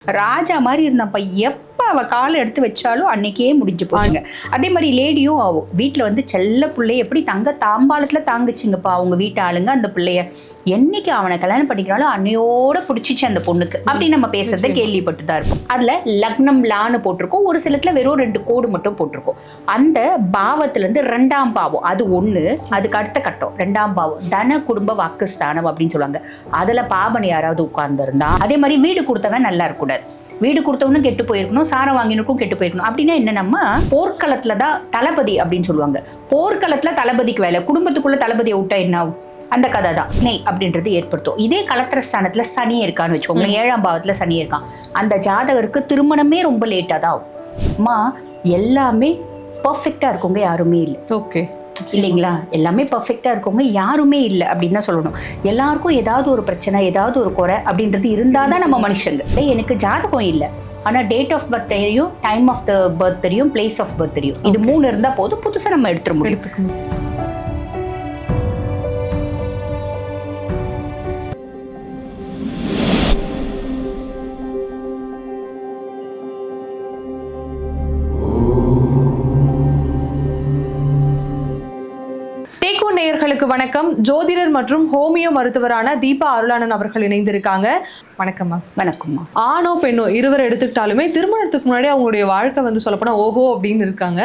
ராஜா மாதிரி இருந்தப்ப எப்போ அவள் காலை எடுத்து வச்சாலும் அன்னைக்கே முடிஞ்சு போச்சுங்க. அதே மாதிரி லேடியும் ஆகும் வீட்டில் வந்து செல்ல பிள்ளைய எப்படி தங்க தாம்பாளத்தில் தாங்குச்சுங்கப்பா அவங்க வீட்டு ஆளுங்க. அந்த பிள்ளைய என்னைக்கு அவனை கல்யாணம் பண்ணிக்கிறாலும் அன்னையோட பிடிச்சிச்சு அந்த பொண்ணுக்கு அப்படின்னு நம்ம பேசுறத கேள்விப்பட்டு தான் இருக்கும். அதில் லக்னம் லான்னு போட்டிருக்கோம், ஒரு சிலத்துல வெறும் 2 கோடு மட்டும் போட்டிருக்கோம். அந்த பாவத்திலேருந்து 2ஆம் பாவம் அது ஒன்று, அதுக்கு அடுத்த கட்டம் 2ஆம் பாவம் தன குடும்ப வாக்குஸ்தானம் அப்படின்னு சொல்லுவாங்க. அதில் பாபன் யாராவது உட்கார்ந்துருந்தா, அதே மாதிரி வீடு கொடுத்தவன் நல்லா இருக்கக்கூடாது, வீடு கொடுத்தவனும் கெட்டு போயிருக்கணும், சாரம் வாங்கினுக்கும் கெட்டு போயிருக்கணும். அப்படின்னா என்னன்னா போர்க்களத்துல தான் தளபதி அப்படின்னு சொல்லுவாங்க. போர்க்களத்துல தளபதிக்கு வேலை, குடும்பத்துக்குள்ள தளபதியை விட்டா என்ன ஆகும்? அந்த கதை தான் நெய் அப்படின்றது ஏற்படுத்தும். இதே கலத்திரஸ்தானத்துல சனி இருக்கான்னு வச்சுக்கோங்க, 7ஆம் பாவத்துல சனி இருக்கான், அந்த ஜாதகருக்கு திருமணமே ரொம்ப லேட்டா தான் ஆகும். அம்மா எல்லாமே பர்ஃபெக்டா இருக்குங்க, யாருமே இல்லை. ஓகே இல்லைங்களா? எல்லாமே பர்ஃபெக்டாக இருக்கவங்க யாருமே இல்லை அப்படின்னு தான் சொல்லணும். எல்லாருக்கும் ஏதாவது ஒரு பிரச்சனை, ஏதாவது ஒரு குறை அப்படின்றது இருந்தால் தான் நம்ம மனுஷங்க. எனக்கு ஜாதகம் இல்லை, ஆனால் டேட் ஆஃப் பர்த் தெரியும், டைம் ஆஃப் த பர்த் தெரியும், பிளேஸ் ஆஃப் பர்த் தெரியும். இது 3 இருந்தால் போதும், புதுசாக நம்ம எடுத்துட முடியும். நேயர்களுக்கு வணக்கம். ஜோதிடர் மற்றும் ஹோமியோ மருத்துவரான தீபா அருளானன் அவர்கள் இணைந்திருக்காங்க. வணக்கம்மா. வணக்கம்மா. ஆணோ பெண்ணோ இருவர் எடுத்துக்கிட்டாலுமே திருமணத்துக்கு முன்னாடி அவங்களுடைய வாழ்க்கை வந்து சொல்லப்போனா ஓஹோ அப்படின்னு இருக்காங்க.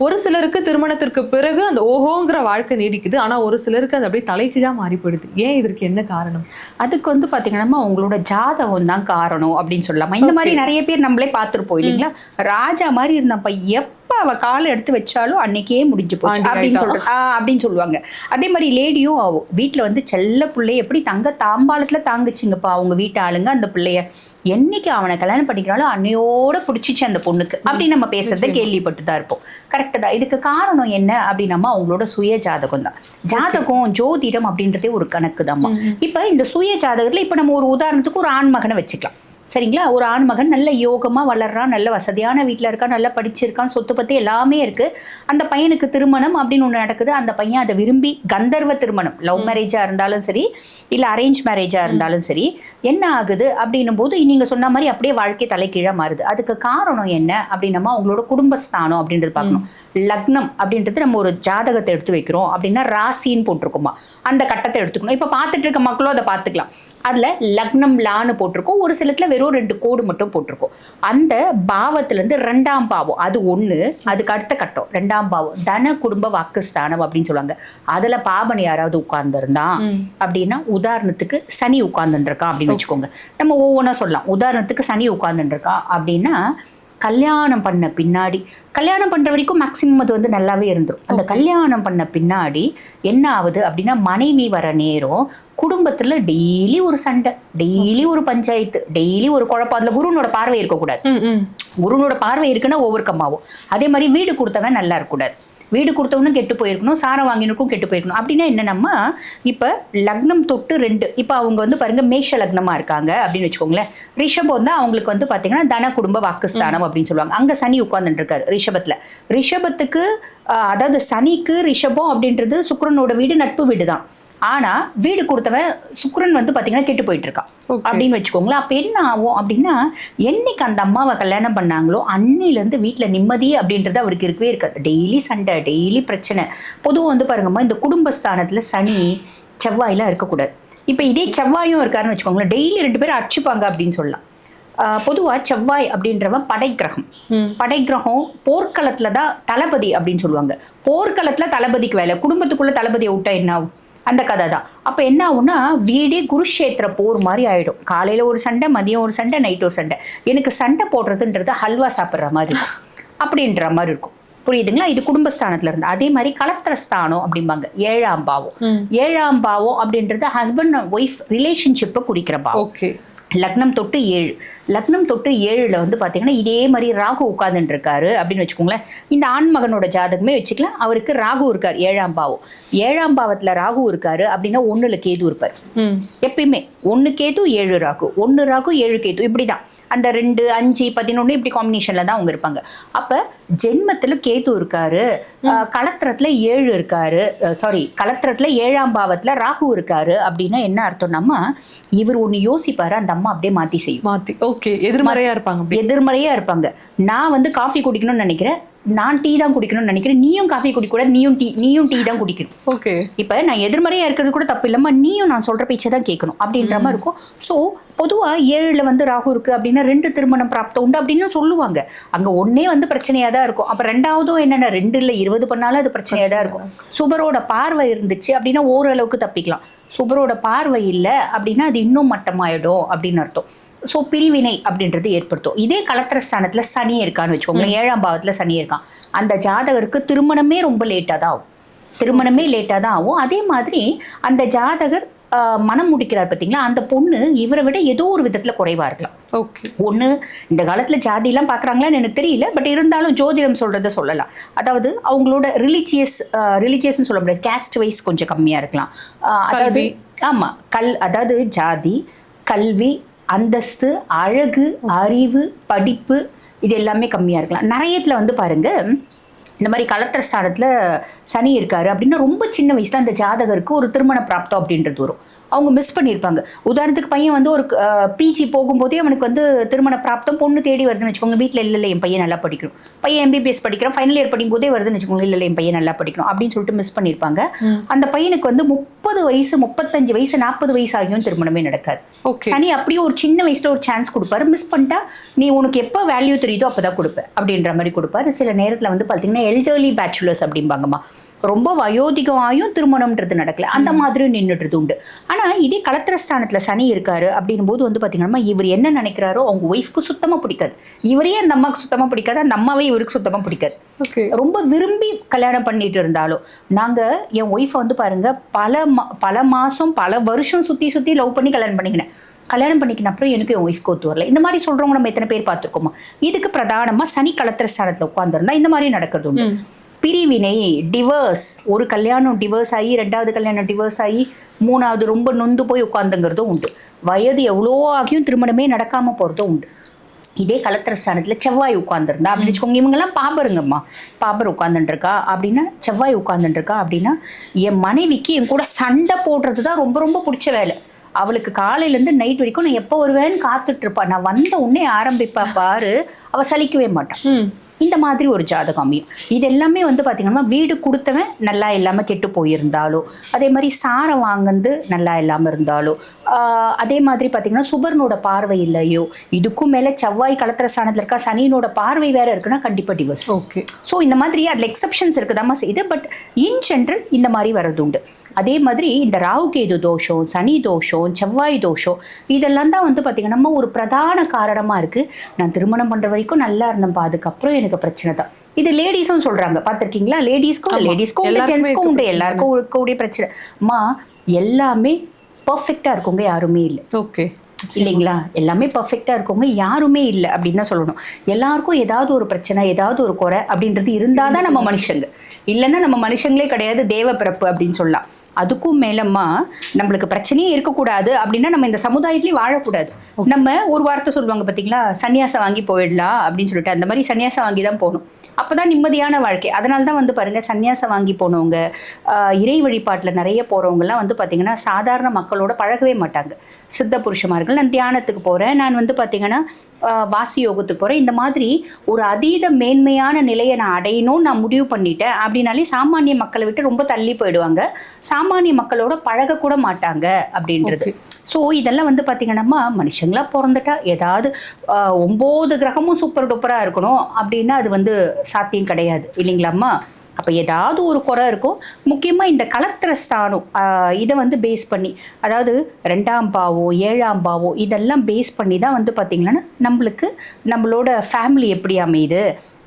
ஒரு சிலருக்கு திருமணத்திற்கு பிறகு அந்த ஓஹோங்கிற வாழ்க்கை நீடிக்குது, ஆனா ஒரு சிலருக்கு அது அப்படியே தலைகீழா மாறி போயிடுது. ஏன், இதற்கு என்ன காரணம்? அதுக்கு வந்து பாத்தீங்கன்னா உங்களோட ஜாதகம் தான் காரணம் அப்படின்னு சொல்லலாமா. இந்த மாதிரி நிறைய பேர் நம்மளே பார்த்துருப்போம் இல்லைங்களா? ராஜா மாதிரி இருந்தப்ப அவ காலை எடுத்து வச்சாலும் அன்னைக்கே முடிஞ்சு போச்சு அப்படின்னு சொல்லுவாங்க. அதே மாதிரி லேடியும் ஆகும் வீட்டில் வந்து செல்ல பிள்ளைய எப்படி தங்க தாம்பாளத்தில் தாங்குச்சுங்கப்பா அவங்க வீட்டு ஆளுங்க. அந்த பிள்ளைய என்னைக்கு அவனை கல்யாணம் பண்ணிக்கிறாலும் அன்னையோட பிடிச்சிச்சு அந்த பொண்ணுக்கு அப்படின்னு நம்ம பேசுறத கேள்விப்பட்டு தான் இருப்போம். கரெக்டு தான். இதுக்கு காரணம் என்ன அப்படின்னா அவங்களோட சுய ஜாதகம் தான். ஜாதகம் ஜோதிடம் அப்படின்றதே ஒரு கணக்கு தான்மா. இப்போ இந்த சுய ஜாதகத்தில் இப்போ நம்ம ஒரு உதாரணத்துக்கு ஒரு ஆண் மகனை வச்சுக்கலாம், சரிங்களா? ஒரு ஆண் மகன் நல்ல யோகமாக வளர்றான், நல்ல வசதியான வீட்டில் இருக்கான், நல்லா படிச்சிருக்கான், சொத்து பற்றி எல்லாமே இருக்குது. அந்த பையனுக்கு திருமணம் அப்படின்னு ஒன்று நடக்குது. அந்த பையன் அதை விரும்பி கந்தர்வ திருமணம், லவ் மேரேஜாக இருந்தாலும் சரி இல்லை அரேஞ்ச் மேரேஜாக இருந்தாலும் சரி, என்ன ஆகுது அப்படின்னும் போது நீங்கள் சொன்ன மாதிரி அப்படியே வாழ்க்கை தலைகீழாக மாறுது. அதுக்கு காரணம் என்ன அப்படின்னமா அவங்களோட குடும்பஸ்தானம் அப்படின்றது பார்க்கணும். லக்னம் அப்படின்றது நம்ம ஒரு ஜாதகத்தை எடுத்து வைக்கிறோம் அப்படின்னா ராசின்னு போட்டிருக்கோமா, அந்த கட்டத்தை எடுத்துக்கணும். இப்போ பார்த்துட்டு இருக்க மக்களும் அதை பார்த்துக்கலாம். அதில் லக்னம் லான்னு போட்டிருக்கோம், ஒரு சிலத்துல வெறும் 2 கோடு மட்டும் போட்டிருக்கோம். அந்த பாவத்திலேருந்து 2ஆம் பாவம் அது ஒன்று, அதுக்கு அடுத்த கட்டம் 2ஆம் பாவம் தன குடும்ப வாக்குஸ்தானம் அப்படின்னு சொல்லுவாங்க. அதில் பாபன் யாராவது உட்கார்ந்துருந்தான் அப்படின்னா, உதாரணத்துக்கு சனி உட்கார்ந்துருக்கான் அப்படின்னு வச்சுக்கோங்க. நம்ம ஒவ்வொன்றா சொல்லலாம். உதாரணத்துக்கு சனி உட்கார்ந்துருக்கான் அப்படின்னா, கல்யாணம் பண்ண பின்னாடி, கல்யாணம் பண்ணுற வரைக்கும் மேக்சிமம் அது வந்து நல்லாவே இருந்துடும். அந்த கல்யாணம் பண்ண பின்னாடி என்ன ஆகுது அப்படின்னா, மனைவி வர நேரம் குடும்பத்தில் டெய்லி ஒரு சண்டை, டெய்லி ஒரு பஞ்சாயத்து, டெய்லி ஒரு குழப்பம். அதில் குருனோட பார்வை இருக்கக்கூடாது. குருனோட பார்வை இருக்குன்னா ஓவர் கம் ஆகும். அதே மாதிரி வீடு கொடுத்தவன் நல்லா இருக்கக்கூடாது, வீடு கொடுத்தவனும் கெட்டு போயிருக்கணும், சாரம் வாங்கினுக்கும் கெட்டு போயிருக்கணும். அப்படின்னா என்னென்னம்மா, இப்போ லக்னம் தொட்டு 2, இப்போ அவங்க வந்து பாருங்க மேஷ லக்னமாக இருக்காங்க அப்படின்னு வச்சுக்கோங்களேன். ரிஷபம் தான் அவங்களுக்கு வந்து பார்த்தீங்கன்னா தன குடும்ப வாக்குஸ்தானம் அப்படின்னு சொல்லுவாங்க. அங்கே சனி உட்கார்ந்துட்டு இருக்காரு ரிஷபத்தில். ரிஷபத்துக்கு அதாவது சனிக்கு ரிஷபம் அப்படின்றது சுக்கிரனோட வீடு, நட்பு வீடு தான். ஆனால் வீடு கொடுத்தவன் சுக்கிரன் வந்து பார்த்தீங்கன்னா கெட்டு போயிட்டு இருக்கான் அப்படின்னு வச்சுக்கோங்களேன். அப்போ என்ன ஆகும் அப்படின்னா, என்னைக்கு அந்த அம்மாவை கல்யாணம் பண்ணாங்களோ அன்னிலேருந்து வீட்டில் நிம்மதி அப்படின்றது அவருக்கு இருக்கவே இருக்காது. டெய்லி சண்டை, டெய்லி பிரச்சனை. பொதுவாக வந்து பாருங்கம்மா, இந்த குடும்பஸ்தானத்தில் சனி செவ்வாயெலாம் இருக்கக்கூடாது. இப்போ இதே செவ்வாயும் இருக்காருன்னு வச்சுக்கோங்களேன், டெய்லி 2 பேரும் அடிச்சுப்பாங்க அப்படின்னு சொல்லலாம். பொதுவாக செவ்வாய் அப்படின்றவன் படைக்கிரகம். படைக்கிரகம் போர்க்களத்தில் தான் தளபதி அப்படின்னு சொல்லுவாங்க. போர்க்களத்தில் தளபதிக்கு வேலை, குடும்பத்துக்குள்ளே தளபதியை விட்டா என்ன ஆகும்? அந்த கதை தான். அப்போ என்ன ஆகும்னா, வீடே குருஷேத்திர போர் மாதிரி ஆகிடும். காலையில் ஒரு சண்டை, மதியம் ஒரு சண்டை, நைட் ஒரு சண்டை. எனக்கு சண்டை போடுறதுன்றது ஹல்வா சாப்பிட்ற மாதிரி இருக்கும் அப்படின்ற மாதிரி இருக்கும். புரியுதுங்களா? இது குடும்பஸ்தானத்துல இருந்து. அதே மாதிரி கலத்திரஸ்தானம் அப்படிம்பாங்க, 7ஆம் பாவம். 7ஆம் பாவம் அப்படின்றது ஹஸ்பண்ட் அண்ட் ஒய்ஃப் ரிலேஷன்ஷிப்பை குறிக்கிற பாவம். ஓகே. லக்னம் தொட்டு 7, லக்னம் தொட்டு 7ல் வந்து பார்த்தீங்கன்னா இதே மாதிரி ராகு உட்கார்ந்துட்டு இருக்காரு அப்படின்னு வச்சுக்கோங்களேன். இந்த ஆண்மகனோட ஜாதகமே வச்சுக்கலாம். அவருக்கு ராகு இருக்கார் 7ஆம் பாவம். 7ஆம் பாவத்தில் ராகு இருக்காரு அப்படின்னா 1ல் கேது இருப்பார். எப்பயுமே 1 கேது 7 ராகு, 1 ராகு 7 கேது, இப்படி தான். அந்த 2, 5, 11 இப்படி காம்பினேஷனில் தான் அவங்க இருப்பாங்க. அப்போ ஜென்மத்துல கேது இருக்காரு, களத்திரத்துல 7 இருக்காரு, களத்திரத்துல 7ஆம் பாவத்துல ராகு இருக்காரு அப்படின்னா என்ன அர்த்தம்னா, இவர் ஒண்ணு யோசிப்பாரு, அந்த அம்மா அப்படியே மாத்தி செய்யும். மாத்தி ஓகே எதிர்மறையா இருப்பாங்க. எதிர்மறையா இருப்பாங்க. நான் வந்து காஃபி குடிக்கணும்னு நினைக்கிறேன், நான் டீ தான் குடிக்கணும்னு நினைக்கிறேன், நீயும் காஃபி குடிக்கூடாது, நீயும் டீ தான் குடிக்கணும். ஓகே இப்ப நான் எதிர்மறையா இருக்கிறது கூட தப்பு இல்லாம நீயும் நான் சொல்ற பேச்சை தான் கேட்கணும் அப்படின்ற மாதிரி இருக்கும். ஸோ பொதுவா 7ல் வந்து ராகு இருக்கு அப்படின்னா 2 திருமணம் பிராப்தம் உண்டு அப்படின்னு சொல்லுவாங்க. அங்க ஒன்னே வந்து பிரச்சனையா தான் இருக்கும். அப்ப ரெண்டாவதும் என்னன்னா 2ல் 20 பண்ணாலும் அது பிரச்சனையா தான் இருக்கும். சுபரோட பார்வை இருந்துச்சு அப்படின்னா ஓரளவுக்கு தப்பிக்கலாம். சுபரோட பார்வை இல்லை அப்படின்னா அது இன்னும் மட்டமாயிடும் அப்படின்னு அர்த்தம். ஸோ பிரிவினை அப்படின்றது ஏற்படுத்தும். இதே களத்திர ஸ்தானத்துல சனி இருக்கான்னு வச்சுக்கோங்க, 7ஆம் பாவத்துல சனி இருக்கான், அந்த ஜாதகருக்கு திருமணமே ரொம்ப லேட்டாக தான் ஆகும். அதே மாதிரி அந்த ஜாதகர் மனம் முடிக்கிறார் பார்த்தீங்களா, அந்த பொண்ணு இவரை விட ஏதோ ஒரு விதத்தில் குறைவா இருக்கலாம். ஓகே ஒன்று இந்த காலத்தில் ஜாதியெல்லாம் பார்க்குறாங்களான்னு எனக்கு தெரியல, பட் இருந்தாலும் ஜோதிடம் சொல்கிறத சொல்லலாம். அதாவது அவங்களோட ரிலீஜியஸ்ன்னு சொல்ல முடியாது, கேஸ்ட் வைஸ் கொஞ்சம் கம்மியாக இருக்கலாம். அதாவது ஆமாம், அதாவது ஜாதி, கல்வி, அந்தஸ்து, அழகு, அறிவு, படிப்பு இது எல்லாமே கம்மியாக இருக்கலாம். நிறையத்தில் வந்து பாருங்கள், இந்த மாதிரி களத்திர ஸ்தானத்தில் சனி இருக்காரு அப்படின்னா ரொம்ப சின்ன வயசில் அந்த ஜாதகருக்கு ஒரு திருமண பிராப்தம் அப்படின்றது வரும். அவங்க மிஸ் பண்ணியிருப்பாங்க. உதாரணத்துக்கு பையன் வந்து ஒரு பிஜி போகும்போதே அவனுக்கு வந்து திருமண பிராப்தம் பொண்ணு தேடி வருதுன்னு வச்சுக்கோங்க. வீட்டில் இல்லை என் பையன் நல்லா படிக்கணும், பையன் எம்பிபிஎஸ் படிக்கிறான், ஃபைனல் இயர் படிக்கும் போதே வருதுன்னு வச்சுக்கோங்க, இல்லை என் பையன் நல்லா படிக்கணும் அப்படின்னு சொல்லிட்டு மிஸ் பண்ணியிருப்பாங்க. அந்த பையனுக்கு வந்து 30 வயசு 35 வயசு 40 வயசு ஆகியும் திருமணமே நடக்காது. சனி அப்படியே ஒரு சின்ன வயசுல ஒரு சான்ஸ் கொடுப்பாரு. மிஸ் பண்ணிட்டா நீ உனக்கு எப்போ வேல்யூ தெரியுதோ அப்போதான் கொடுப்பேன் அப்படின்ற மாதிரி கொடுப்பாரு. சில நேரத்தில் வந்து பார்த்தீங்கன்னா எல்டர்லி பேச்சுலர்ஸ் அப்படிம்பாங்கம்மா, ரொம்ப வயோதிகமாயும் திருமணம்ன்றது நடக்கல, அந்த மாதிரியும் நின்றுட்டு உண்டு. ஆனால் இதே களத்திரஸ்தானத்தில் சனி இருக்காரு அப்படின் போது வந்து பார்த்தீங்கன்னா இவர் என்ன நினைக்கிறாரோ அவங்க ஒய்ஃப்க்கு சுத்தமாக பிடிக்காது, இவரே அந்த அம்மாவுக்கு சுத்தமாக பிடிக்காது, அந்த அம்மாவே இவருக்கு சுத்தமாக பிடிக்காது. ரொம்ப விரும்பி கல்யாணம் பண்ணிட்டு இருந்தாலும் நாங்கள் என் ஒய்ஃபை வந்து பாருங்க பல மாதம் பல வருஷம் சுற்றி லவ் பண்ணி கல்யாணம் பண்ணிக்கின அப்புறம் எனக்கு என் ஒய்ஃப்க்கு ஒத்து வரல. இந்த மாதிரி சொல்கிறவங்க நம்ம எத்தனை பேர் பார்த்துருக்கோமா? இதுக்கு பிரதானமாக சனி களத்திரஸ்தானத்தில் உட்காந்துருந்தா இந்த மாதிரி நடக்கிறது உண்டு. பிரிவினை, டிவர்ஸ், ஒரு கல்யாணம் டிவர்ஸ் ஆகி 2வது கல்யாணம் டிவர்ஸ் ஆகி 3வது ரொம்ப நொந்து போய் உட்காந்துங்கிறதும் உண்டு. வயது எவ்வளோ ஆகியும் திருமணமே நடக்காமல் போகிறதும் உண்டு. இதே களத்திரஸ்தானத்தில் செவ்வாய் உட்காந்துருந்தா அப்படின்னு வச்சுக்கோங்க, இவங்கெல்லாம் பாபருங்கம்மா, பாபர் உட்காந்துட்டுருக்கா அப்படின்னா, செவ்வாய் உட்காந்துட்டுருக்கா அப்படின்னா, என் மனைவிக்கு என் கூட சண்டை போடுறது தான் ரொம்ப ரொம்ப பிடிச்ச வேலை. அவளுக்கு காலையிலேருந்து நைட் வரைக்கும் நான் எப்போ வருவேன்னு காத்துட்டு இருப்பா, நான் வந்த உடனே ஆரம்பிப்பா பாரு, அவள் சலிக்கவே மாட்டான். இந்த மாதிரி ஒரு ஜாதகம் அமையும். இது எல்லாமே வந்து பார்த்தீங்கன்னா வீடு கொடுத்தவன் நல்லா இல்லாமல் கெட்டு போயிருந்தாலோ, அதே மாதிரி சாரம் வாங்கந்து நல்லா இல்லாமல் இருந்தாலோ, அதே மாதிரி பார்த்தீங்கன்னா சுபர்னோட பார்வை இல்லையோ, இதுக்கும் மேலே செவ்வாய் களத்திரஸ்தானத்தில் இருக்கா, சனியினோட பார்வை வேற இருக்குன்னா கண்டிப்பாக டிவர்ஸ். ஓகே. ஸோ இந்த மாதிரி அதில் எக்ஸப்ஷன்ஸ் இருக்குதாம்மா செய்யுது, பட் இன் ஜென்ரல் இந்த மாதிரி வர்றது உண்டு. அதே மாதிரி இந்த ராகுகேது தோஷம், சனி தோஷம், செவ்வாய் தோஷம் இதெல்லாம் தான் வந்து பார்த்தீங்கன்னா நம்ம ஒரு பிரதான காரணமாக இருக்குது. நான் திருமணம் பண்ணுற வரைக்கும் நல்லா இருந்தேன், அதுக்கப்புறம் எனக்கு பிரச்சனை தான். இது லேடிஸும் சொல்கிறாங்க, பார்த்துருக்கீங்களா? லேடிஸ்க்கும் உண்டு, ஜென்ஸ்க்கும் உண்டு, எல்லாருக்கும் இருக்கக்கூடிய பிரச்சனை. அம்மா எல்லாமே பர்ஃபெக்டாக இருக்கவங்க யாருமே இல்லை. ஓகே இல்லைங்களா? எல்லாமே பர்ஃபெக்டாக இருக்கவங்க யாருமே இல்லை அப்படின்னு தான் சொல்லணும். எல்லாருக்கும் ஏதாவது ஒரு பிரச்சனை, ஏதாவது ஒரு குறை அப்படின்றது இருந்தால் தான் நம்ம மனுஷங்க, இல்லைன்னா நம்ம மனுஷங்களே கிடையாது, தேவ பிறப்பு அப்படின்னு சொல்லலாம். அதுக்கும் மேலம்மா நம்மளுக்கு பிரச்சனையே இருக்கக்கூடாது அப்படின்னா நம்ம இந்த சமுதாயத்துலேயும் வாழக்கூடாது. நம்ம ஒரு வார்த்தை சொல்லுவாங்க பார்த்தீங்களா, சன்னியாசம் வாங்கி போயிடலாம் அப்படின்னு சொல்லிட்டு, அந்த மாதிரி சன்னியாசம் வாங்கி தான் போகணும், அப்போ தான் நிம்மதியான வாழ்க்கை. அதனால தான் வந்து பாருங்கள், சன்னியாசம் வாங்கி போனவங்க, இறை வழிபாட்டில் நிறைய போகிறவங்கலாம் வந்து பார்த்திங்கன்னா சாதாரண மக்களோட பழகவே மாட்டாங்க. சித்த புருஷமார்கள், நான் தியானத்துக்கு போகிறேன், நான் வந்து பார்த்திங்கன்னா வாசி யோகத்துக்கு போகிறேன், இந்த மாதிரி ஒரு அதீத மேன்மையான நிலையை நான் அடையணும்னு நான் முடிவு பண்ணிட்டேன் அப்படின்னாலே சாமானிய மக்களை விட்டு ரொம்ப தள்ளி போயிடுவாங்க, சாமானிய மக்களோட பழகக்கூட மாட்டாங்க அப்படின்றது. ஸோ இதெல்லாம் வந்து பார்த்திங்கன்னா மனுஷங்களாக பிறந்துட்டா ஏதாவது 9 கிரகமும் சூப்பர் டூப்பராக இருக்கணும் அப்படின்னா அது வந்து சாத்தியம் கிடையாது இல்லைங்களாம்மா? அப்போ ஏதாவது ஒரு குறை இருக்கும். முக்கியமாக இந்த களத்திரஸ்தானம் இதை வந்து பேஸ் பண்ணி, அதாவது 2ஆம் பாவம் 7ஆம் பாவம் இதெல்லாம் பேஸ் பண்ணி தான் வந்து பார்த்திங்கன்னா நம்மளோட ஃபேமிலி எப்படி அமையுது,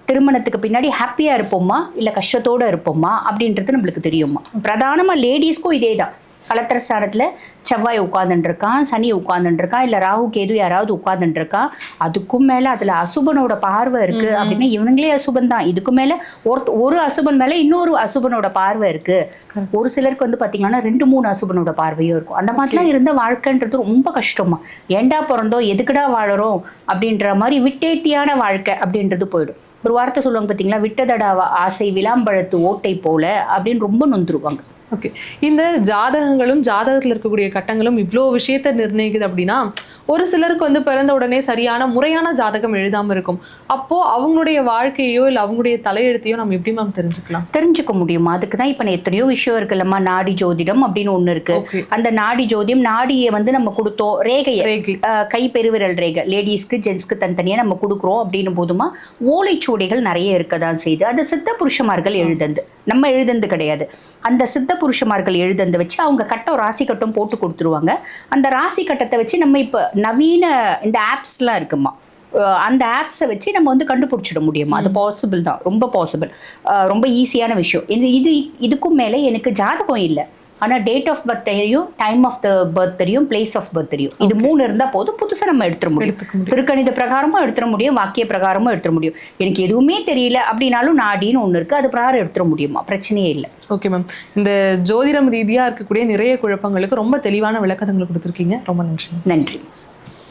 திருமணத்துக்கு பின்னாடி ஹாப்பியாக இருப்போமா இல்லை கஷ்டத்தோடு இருப்போமா அப்படின்றது நம்மளுக்கு தெரியுமா. பிரதானமாக லேடிஸ்க்கும் இதே தான். கலத்திர ஸ்தானத்துல செவ்வாய் உட்கார்ந்துட்டு இருக்கான், சனி உட்கார்ந்துட்டு இருக்கான், இல்ல ராகு கேது யாராவது உட்கார்ந்துட்டு இருக்கான். அதுக்கும் மேல அதுல அசுபனோட பார்வை இருக்கு அப்படின்னா இவனுங்களே அசுபன் தான். இதுக்கு மேல ஒரு அசுபன் மேல இன்னொரு அசுபனோட பார்வை இருக்கு. ஒரு சிலருக்கு வந்து பாத்தீங்கன்னா 2-3 அசுபனோட பார்வையும் இருக்கும். அந்த மாதிரிலாம் இருந்த வாழ்க்கைன்றது ரொம்ப கஷ்டமா. ஏண்டா பிறந்தோம், எதுக்குடா வாழறோம் அப்படின்ற மாதிரி விட்டேத்தியான வாழ்க்கை அப்படின்றது போயிடும். ஒரு வார்த்தை சொல்லுவாங்க பாத்தீங்களா, விட்டதடா ஆசை விளாம்பழத்து ஓட்டை போல அப்படின்னு ரொம்ப நொந்துருவாங்க. ஓகே, இந்த ஜாதகங்களும் ஜாதகத்தில் இருக்கக்கூடிய கட்டங்களும் இவ்வளோ விஷயத்த நிர்ணயிக்குது அப்படின்னா, ஒரு சிலருக்கு வந்து பிறந்த உடனே சரியான முறையான ஜாதகம் எழுதாம இருக்கும். அப்போ அவங்களுடைய வாழ்க்கையோ இல்லை அவங்களுடைய தலையெழுத்தையோ நம்ம எப்படி மேம் தெரிஞ்சுக்க முடியுமா? அதுக்கு தான் இப்போ எத்தனையோ விஷயம் இருக்குல்லம்மா. நாடி ஜோதிடம் அப்படின்னு ஒன்று இருக்கு. அந்த நாடி ஜோதிடம், நாடியை வந்து நம்ம கொடுத்தோம், ரேகை கை பெருவிரல் ரேகை லேடிஸ்க்கு ஜென்ஸ்க்கு தனித்தனியாக நம்ம கொடுக்குறோம் அப்படின்னு போதுமா, ஓலைச்சுவடிகள் நிறைய இருக்க தான் செய்யுது. அது சித்த புருஷமார்கள் எழுதந்து, நம்ம எழுதந்து கிடையாது. அந்த சித்த புருஷமார்கள் எழுதந்து வச்சு அவங்க கட்டம் ராசி கட்டம் போட்டு கொடுத்துருவாங்க. அந்த ராசி கட்டத்தை வச்சு நம்ம இப்போ நவீன இந்த ஆப்ஸ்லாம் இருக்குமா, அந்த ஆப்ஸை வச்சு நம்ம வந்து கண்டுபிடிச்சிட முடியுமா? அது பாசிபிள் தான், ரொம்ப பாசிபிள், ரொம்ப ஈஸியான விஷயம். இதுக்கும் மேலே எனக்கு ஜாதகம் இல்லை, ஆனால் டேட் ஆஃப் பர்த் தெரியும், டைம் ஆஃப் த பர்த் தெரியும், பிளேஸ் ஆஃப் பர்த் தெரியும். இது 3 இருந்தால் போதும், புதுசாக நம்ம எடுத்துட முடியும். திருக்கணித பிரகாரமும் எடுத்துட முடியும், வாக்கிய பிரகாரமும் எடுத்துட முடியும். எனக்கு எதுவுமே தெரியல அப்படின்னாலும் நாடின்னு ஒன்று இருக்குது, அது பிரகாரம் எடுத்துட முடியுமா, பிரச்சனையே இல்லை. ஓகே மேம், இந்த ஜோதிடம் ரீதியாக இருக்கக்கூடிய நிறைய குழப்பங்களுக்கு ரொம்ப தெளிவான விளக்கங்களை கொடுத்துருக்கீங்க. ரொம்ப நன்றி. நன்றி.